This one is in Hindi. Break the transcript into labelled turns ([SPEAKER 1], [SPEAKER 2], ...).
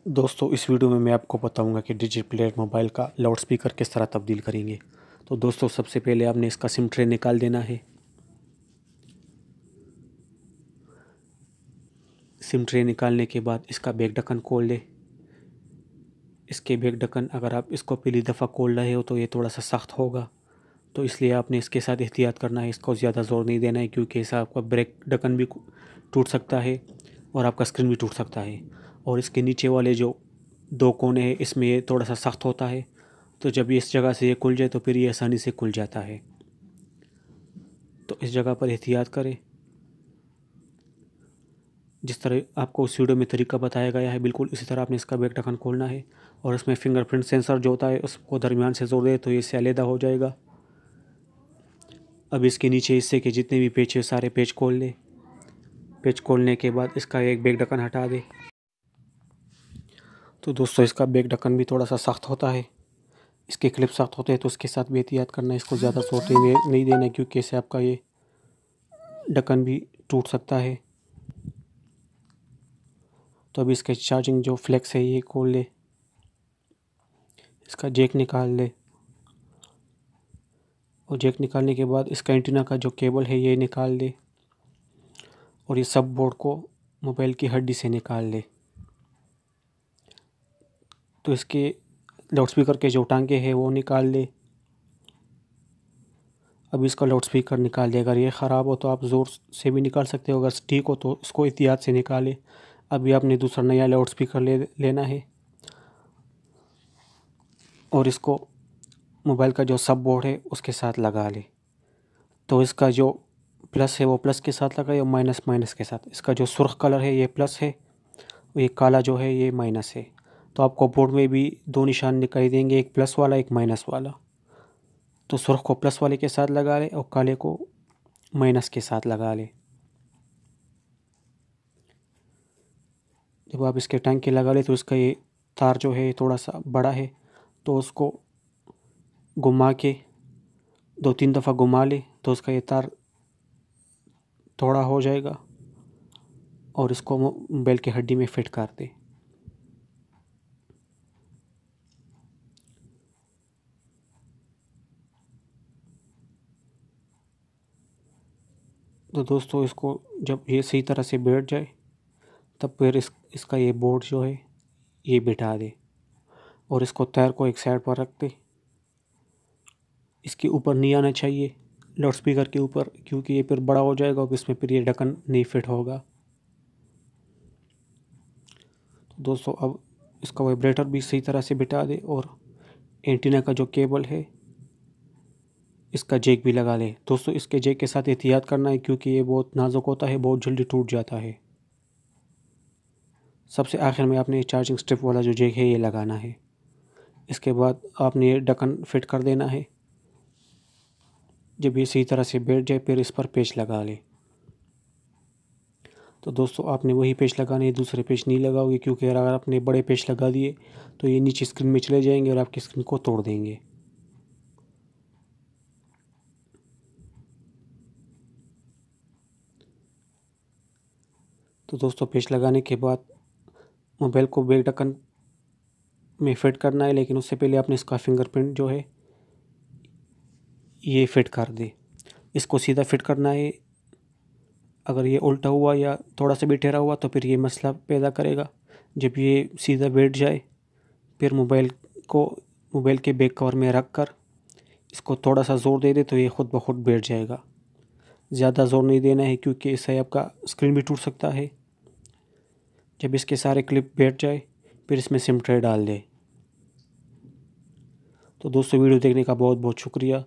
[SPEAKER 1] दोस्तों इस वीडियो में मैं आपको बताऊंगा कि डिजिटल प्लेयर मोबाइल का लाउड स्पीकर किस तरह तब्दील करेंगे। तो दोस्तों सबसे पहले आपने इसका सिम ट्रे निकाल देना है। सिम ट्रे निकालने के बाद इसका बैक ढक्कन खोल ले। इसके बैक ढक्कन अगर आप इसको पहली दफ़ा खोल रहे हो तो ये थोड़ा सा सख्त होगा, तो इसलिए आपने इसके साथ एहतियात करना है। इसको ज़्यादा ज़ोर नहीं देना है क्योंकि ऐसा आपका ब्रेक ढक्कन भी टूट सकता है और आपका स्क्रीन भी टूट सकता है। और इसके नीचे वाले जो दो कोने हैं इसमें ये थोड़ा सा सख्त होता है, तो जब इस जगह से ये खुल जाए तो फिर ये आसानी से खुल जाता है। तो इस जगह पर एहतियात करें। जिस तरह आपको उस वीडियो में तरीका बताया गया है बिल्कुल इसी तरह आपने इसका बैक ढक्कन खोलना है और इसमें फिंगरप्रिंट सेंसर जो होता है उसको दरमियान से जोड़ दे तो ये इससे अलहदा हो जाएगा। अब इसके नीचे हिस्से के जितने भी पेच है सारे पेच खोल ले। पेच खोलने के बाद इसका एक बैक ढक्कन हटा दे। तो दोस्तों इसका बैक ढक्कन भी थोड़ा सा सख्त होता है, इसके क्लिप सख्त होते हैं तो उसके साथ भी एहतियात करना है। इसको ज़्यादा जोर नहीं देना क्योंकि इससे आपका ये ढक्कन भी टूट सकता है। तो अभी इसके चार्जिंग जो फ्लेक्स है ये खोल ले। इसका जैक निकाल ले और जैक निकालने के बाद इसका एंटीना का जो केबल है ये निकाल ले और ये सब बोर्ड को मोबाइल की हड्डी से निकाल ले। तो इसके लाउडस्पीकर के जो टांगे हैं वो निकाल ले। अब इसका लाउडस्पीकर निकाल ले। अगर ये ख़राब हो तो आप ज़ोर से भी निकाल सकते हो, अगर ठीक हो तो इसको एहतियात से निकाले। अभी आपने दूसरा नया लाउडस्पीकर लेना है और इसको मोबाइल का जो सब बोर्ड है उसके साथ लगा ले। तो इसका जो प्लस है वो प्लस के साथ लगाए और माइनस माइनस के साथ। इसका जो सुर्ख कलर है ये प्लस है और ये काला जो है ये माइनस है। तो आपको बोर्ड में भी दो निशान दिखाई देंगे, एक प्लस वाला एक माइनस वाला। तो सुर्ख को प्लस वाले के साथ लगा ले और काले को माइनस के साथ लगा ले। जब आप इसके टांग के लगा ले तो इसका ये तार जो है थोड़ा सा बड़ा है, तो उसको घुमा के 2-3 दफ़ा घुमा ले तो उसका ये तार थोड़ा हो जाएगा और इसको मोबाइल की हड्डी में फिट कर दे। तो दोस्तों इसको जब ये सही तरह से बैठ जाए तब फिर इसका ये बोर्ड जो है ये बिठा दे और इसको तार को एक साइड पर रख दे। इसके ऊपर नहीं आना चाहिए लाउडस्पीकर के ऊपर, क्योंकि ये फिर बड़ा हो जाएगा और इसमें फिर ये ढक्कन नहीं फिट होगा। तो दोस्तों अब इसका वाइब्रेटर भी सही तरह से बिठा दे और एंटीना का जो केबल है इसका जैक भी लगा ले। दोस्तों इसके जैक के साथ एहतियात करना है क्योंकि ये बहुत नाजुक होता है, बहुत जल्दी टूट जाता है। सबसे आखिर में आपने चार्जिंग स्ट्रिप वाला जो जैक है ये लगाना है। इसके बाद आपने ये ढक्कन फिट कर देना है। जब ये सही तरह से बैठ जाए फिर इस पर पेच लगा ले। तो दोस्तों आपने वही पेच लगाने, दूसरे पेच नहीं लगाओगे क्योंकि अगर आपने बड़े पेच लगा दिए तो ये नीचे स्क्रीन में चले जाएंगे और आपकी स्क्रीन को तोड़ देंगे। तो दोस्तों पेच लगाने के बाद मोबाइल को बैक ढक्कन में फिट करना है, लेकिन उससे पहले आपने इसका फिंगरप्रिंट जो है ये फिट कर दे। इसको सीधा फिट करना है, अगर ये उल्टा हुआ या थोड़ा सा भी टेढ़ा हुआ तो फिर ये मसला पैदा करेगा। जब ये सीधा बैठ जाए फिर मोबाइल के बैक कवर में रख कर इसको थोड़ा सा ज़ोर दे दे तो ये ख़ुद ब खुद बैठ जाएगा। ज़्यादा ज़ोर नहीं देना है क्योंकि इससे आपका स्क्रीन भी टूट सकता है। जब इसके सारे क्लिप बैठ जाए फिर इसमें सिम ट्रे डाल दे। तो दोस्तों वीडियो देखने का बहुत बहुत शुक्रिया।